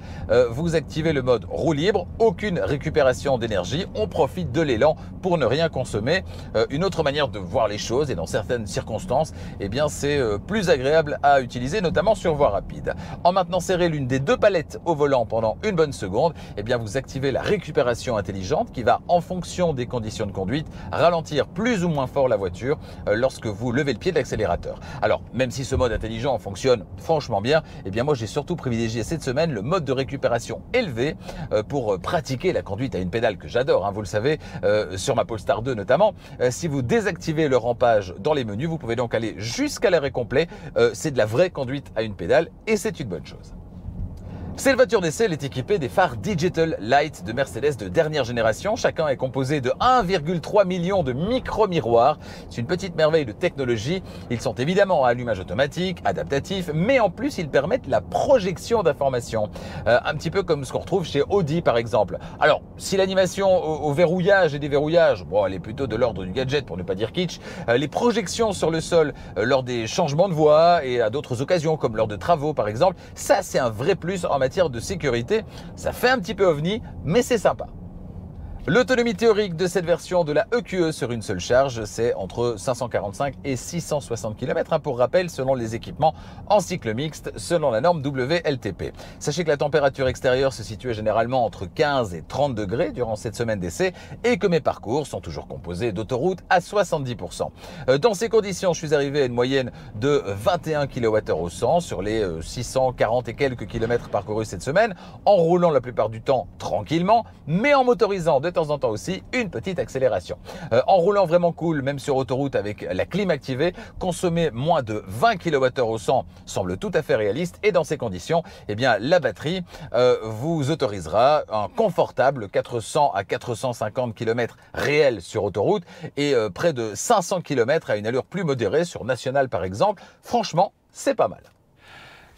vous activez le mode roue libre, aucune récupération d'énergie, on profite de l'élan pour ne rien consommer. Une autre manière de voir les choses, et dans certaines circonstances, eh bien c'est plus agréable à utiliser, notamment sur voie rapide. En maintenant serré l'une des 2 palettes au volant pendant une bonne seconde, eh bien vous activez la récupération intelligente qui va, en fonction des conditions de conduite, ralentir plus ou moins fort la voiture lorsque vous levez le pied de l'accélérateur. Alors, même si ce mode intelligent fonctionne franchement bien, eh bien moi j'ai surtout privilégié cette semaine le mode de récupération élevé pour pratiquer la conduite à une pédale que j'adore, hein, vous le savez, sur ma Polestar 2 notamment. Si vous désactivez le rampage dans les menus, vous pouvez donc aller jusqu'à l'arrêt complet. C'est de la vraie conduite à une pédale et c'est une bonne chose. Cette voiture d'essai est équipée des phares Digital Light de Mercedes de dernière génération. Chacun est composé de 1,3 million de micro-miroirs. C'est une petite merveille de technologie. Ils sont évidemment à allumage automatique, adaptatif, mais en plus ils permettent la projection d'informations. Un petit peu comme ce qu'on retrouve chez Audi par exemple. Alors, si l'animation au verrouillage et déverrouillage, bon, elle est plutôt de l'ordre du gadget pour ne pas dire kitsch, les projections sur le sol lors des changements de voie et à d'autres occasions comme lors de travaux par exemple, ça c'est un vrai plus en matière de sécurité. Ça fait un petit peu ovni, mais c'est sympa. L'autonomie théorique de cette version de la EQE sur une seule charge, c'est entre 545 et 660 km, pour rappel, selon les équipements en cycle mixte, selon la norme WLTP. Sachez que la température extérieure se situait généralement entre 15 et 30 degrés durant cette semaine d'essai et que mes parcours sont toujours composés d'autoroutes à 70%. Dans ces conditions, je suis arrivé à une moyenne de 21 kWh au 100 sur les 640 et quelques kilomètres parcourus cette semaine, en roulant la plupart du temps tranquillement, mais en motorisant de temps en temps aussi une petite accélération. En roulant vraiment cool, même sur autoroute avec la clim activée, consommer moins de 20 kWh au 100 semble tout à fait réaliste et dans ces conditions, eh bien la batterie vous autorisera un confortable 400 à 450 km réels sur autoroute et près de 500 km à une allure plus modérée sur nationale par exemple. Franchement, c'est pas mal.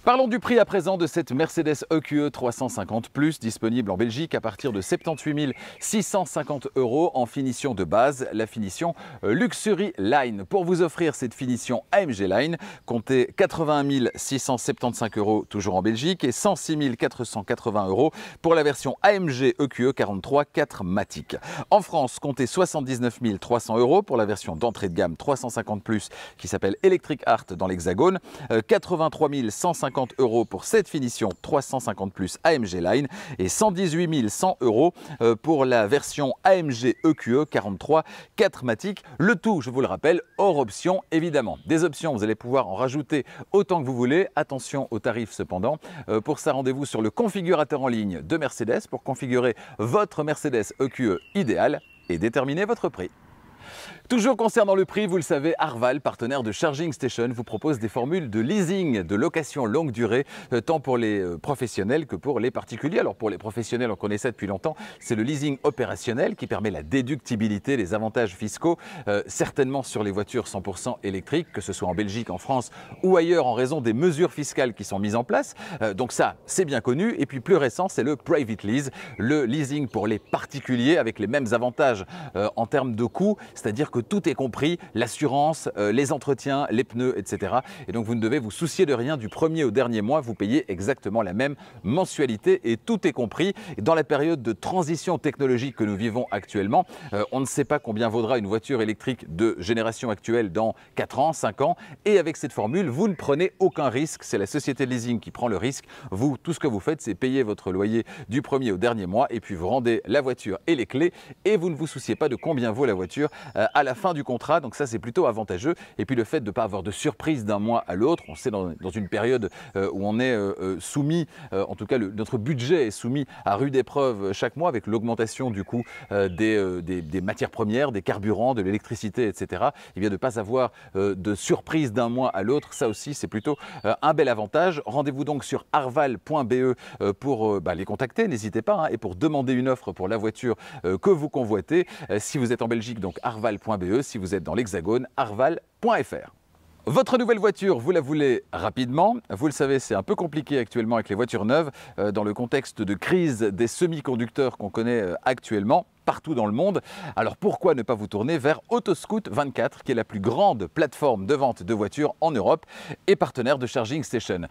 Parlons du prix à présent de cette Mercedes EQE 350 Plus, disponible en Belgique à partir de 78 650 € en finition de base, la finition Luxury Line. Pour vous offrir cette finition AMG Line, comptez 81 675 € toujours en Belgique et 106 480 € pour la version AMG EQE 43 4MATIC. En France, comptez 79 300 € pour la version d'entrée de gamme 350 Plus qui s'appelle Electric Art dans l'Hexagone, 83 150 € pour cette finition 350 Plus AMG Line et 118 100 € pour la version AMG EQE 43 4MATIC. Le tout, je vous le rappelle, hors option évidemment. Des options, vous allez pouvoir en rajouter autant que vous voulez. Attention aux tarifs cependant. Pour ça, rendez-vous sur le configurateur en ligne de Mercedes pour configurer votre Mercedes EQE idéal et déterminer votre prix. Toujours concernant le prix, vous le savez, Arval, partenaire de Charging Station, vous propose des formules de leasing, de location longue durée, tant pour les professionnels que pour les particuliers. Alors pour les professionnels, on connaît ça depuis longtemps, c'est le leasing opérationnel qui permet la déductibilité, les avantages fiscaux, certainement sur les voitures 100% électriques, que ce soit en Belgique, en France ou ailleurs, en raison des mesures fiscales qui sont mises en place. Donc ça, c'est bien connu. Et puis plus récent, c'est le private lease, le leasing pour les particuliers avec les mêmes avantages en termes de coûts, c'est-à-dire que tout est compris, l'assurance, les entretiens, les pneus, etc. Et donc vous ne devez vous soucier de rien du premier au dernier mois, vous payez exactement la même mensualité et tout est compris. Et dans la période de transition technologique que nous vivons actuellement, on ne sait pas combien vaudra une voiture électrique de génération actuelle dans 4 ans, 5 ans. Et avec cette formule, vous ne prenez aucun risque, c'est la société de leasing qui prend le risque. Vous, tout ce que vous faites, c'est payer votre loyer du premier au dernier mois et puis vous rendez la voiture et les clés et vous ne vous souciez pas de combien vaut la voiture à la fin du contrat, donc ça c'est plutôt avantageux. Et puis le fait de ne pas avoir de surprise d'un mois à l'autre, on sait dans une période où on est soumis, en tout cas notre budget est soumis à rude épreuve chaque mois avec l'augmentation du coût des matières premières, des carburants, de l'électricité, etc. Et bien de ne pas avoir de surprise d'un mois à l'autre, ça aussi c'est plutôt un bel avantage. Rendez-vous donc sur arval.be pour les contacter, n'hésitez pas, hein, et pour demander une offre pour la voiture que vous convoitez. Si vous êtes en Belgique, donc arval.be, si vous êtes dans l'Hexagone, arval.fr. Votre nouvelle voiture, vous la voulez rapidement. Vous le savez, c'est un peu compliqué actuellement avec les voitures neuves, dans le contexte de crise des semi-conducteurs qu'on connaît actuellement partout dans le monde. Alors pourquoi ne pas vous tourner vers Autoscout24, qui est la plus grande plateforme de vente de voitures en Europe et partenaire de Charging Station.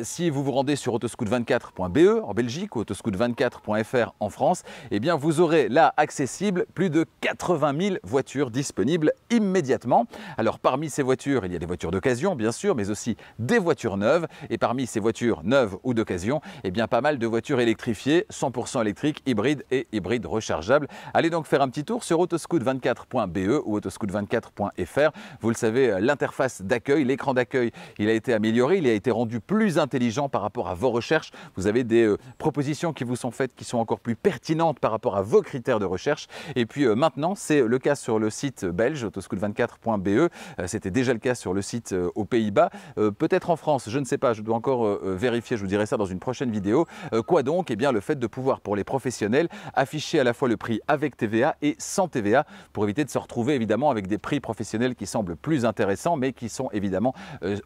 Si vous vous rendez sur autoscout24.be en Belgique ou autoscout24.fr en France, eh bien vous aurez là accessible plus de 80 000 voitures disponibles immédiatement. Alors parmi ces voitures, il y a des voitures d'occasion bien sûr, mais aussi des voitures neuves. Et parmi ces voitures neuves ou d'occasion, eh bien pas mal de voitures électrifiées, 100% électriques, hybrides et hybrides rechargeables. Allez donc faire un petit tour sur autoscout24.be ou autoscout24.fr. Vous le savez, l'interface d'accueil, l'écran d'accueil, il a été amélioré, il a été rendu plus intelligent par rapport à vos recherches. Vous avez des propositions qui vous sont faites qui sont encore plus pertinentes par rapport à vos critères de recherche. Et puis maintenant, c'est le cas sur le site belge, autoscout24.be. C'était déjà le cas sur le site aux Pays-Bas. Peut-être en France, je ne sais pas, je dois encore vérifier, je vous dirai ça dans une prochaine vidéo. Quoi donc? Eh bien, le fait de pouvoir, pour les professionnels, afficher à la fois le prix avec TVA et sans TVA pour éviter de se retrouver évidemment avec des prix professionnels qui semblent plus intéressants mais qui sont évidemment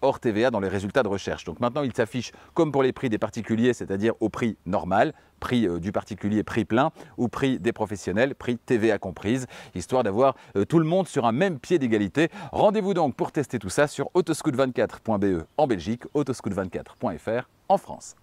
hors TVA dans les résultats de recherche. Donc maintenant il s'affiche comme pour les prix des particuliers, c'est-à-dire au prix normal, prix du particulier prix plein ou prix des professionnels, prix TVA comprise, histoire d'avoir tout le monde sur un même pied d'égalité. Rendez-vous donc pour tester tout ça sur autoscout24.be en Belgique, autoscout24.fr en France.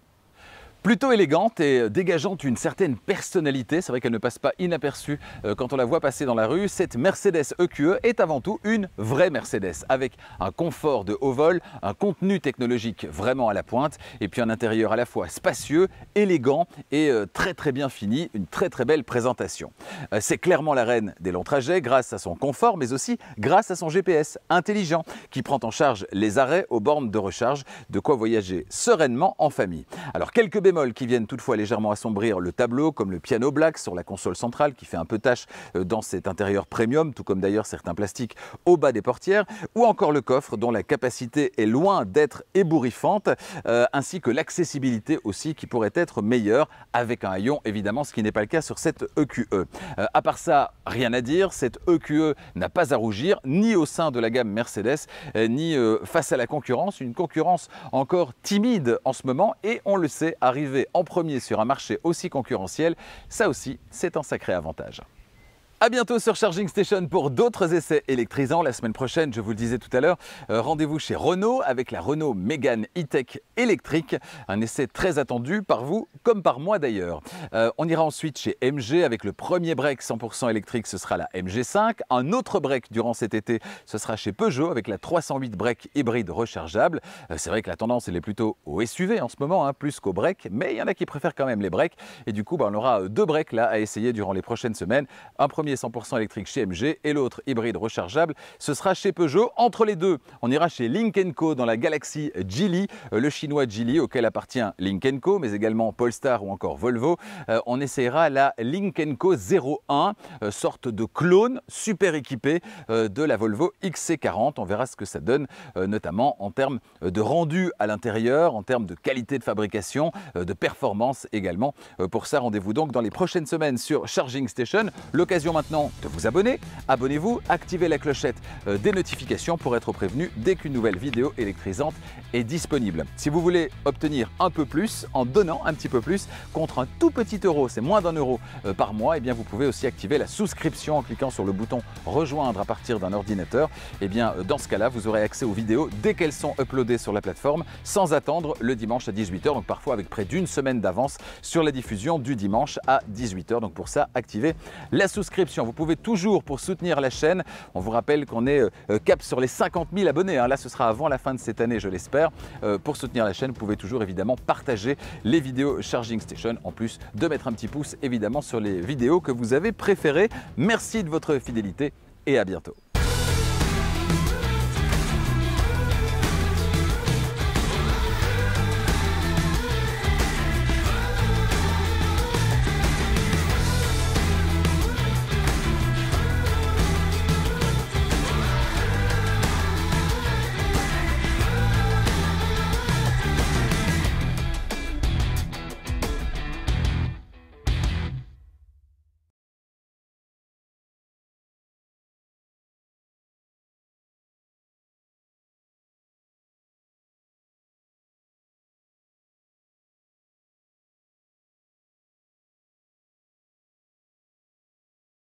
Plutôt élégante et dégageant une certaine personnalité, c'est vrai qu'elle ne passe pas inaperçue quand on la voit passer dans la rue, cette Mercedes EQE est avant tout une vraie Mercedes avec un confort de haut vol, un contenu technologique vraiment à la pointe et puis un intérieur à la fois spacieux, élégant et très bien fini, une très belle présentation. C'est clairement la reine des longs trajets grâce à son confort mais aussi grâce à son GPS intelligent qui prend en charge les arrêts aux bornes de recharge, de quoi voyager sereinement en famille. Alors quelques bémols bémols qui viennent toutefois légèrement assombrir le tableau, comme le piano black sur la console centrale qui fait un peu tache dans cet intérieur premium, tout comme d'ailleurs certains plastiques au bas des portières, ou encore le coffre dont la capacité est loin d'être ébouriffante, ainsi que l'accessibilité aussi qui pourrait être meilleure avec un haillon évidemment, ce qui n'est pas le cas sur cette EQE. À part ça, rien à dire, cette EQE n'a pas à rougir, ni au sein de la gamme Mercedes, ni face à la concurrence, une concurrence encore timide en ce moment, et on le sait, arriver en premier sur un marché aussi concurrentiel, ça aussi c'est un sacré avantage. A bientôt sur Charging Station pour d'autres essais électrisants. La semaine prochaine, je vous le disais tout à l'heure, rendez-vous chez Renault avec la Renault Mégane E-Tech électrique. Un essai très attendu par vous comme par moi d'ailleurs. On ira ensuite chez MG avec le premier break 100% électrique, ce sera la MG5. Un autre break durant cet été, ce sera chez Peugeot avec la 308 break hybride rechargeable. C'est vrai que la tendance elle est plutôt au SUV en ce moment, plus qu'au break, mais il y en a qui préfèrent quand même les breaks. Et du coup, on aura deux breaks là à essayer durant les prochaines semaines. Un premier 100% électrique chez MG et l'autre hybride rechargeable, ce sera chez Peugeot. Entre les deux, on ira chez Lynk & Co dans la galaxie Geely, le chinois Geely auquel appartient Lynk & Co, mais également Polestar ou encore Volvo. On essayera la Lynk & Co 01, sorte de clone super équipé de la Volvo XC40. On verra ce que ça donne, notamment en termes de rendu à l'intérieur, en termes de qualité de fabrication, de performance également. Pour ça, rendez-vous donc dans les prochaines semaines sur Charging Station. L'occasion maintenant de vous abonner. Abonnez-vous, activez la clochette des notifications pour être prévenu dès qu'une nouvelle vidéo électrisante est disponible. Si vous voulez obtenir un peu plus, en donnant un petit peu plus, contre un tout petit euro, c'est moins d'1 € par mois, et bien vous pouvez aussi activer la souscription en cliquant sur le bouton rejoindre à partir d'un ordinateur. Et bien dans ce cas-là, vous aurez accès aux vidéos dès qu'elles sont uploadées sur la plateforme, sans attendre le dimanche à 18 h, donc parfois avec près d'une semaine d'avance sur la diffusion du dimanche à 18 h. Donc pour ça, activez la souscription. Vous pouvez toujours, pour soutenir la chaîne, on vous rappelle qu'on est cap sur les 50 000 abonnés. Là, ce sera avant la fin de cette année, je l'espère. Pour soutenir la chaîne, vous pouvez toujours évidemment partager les vidéos Charging Station, en plus de mettre un petit pouce évidemment sur les vidéos que vous avez préférées. Merci de votre fidélité et à bientôt.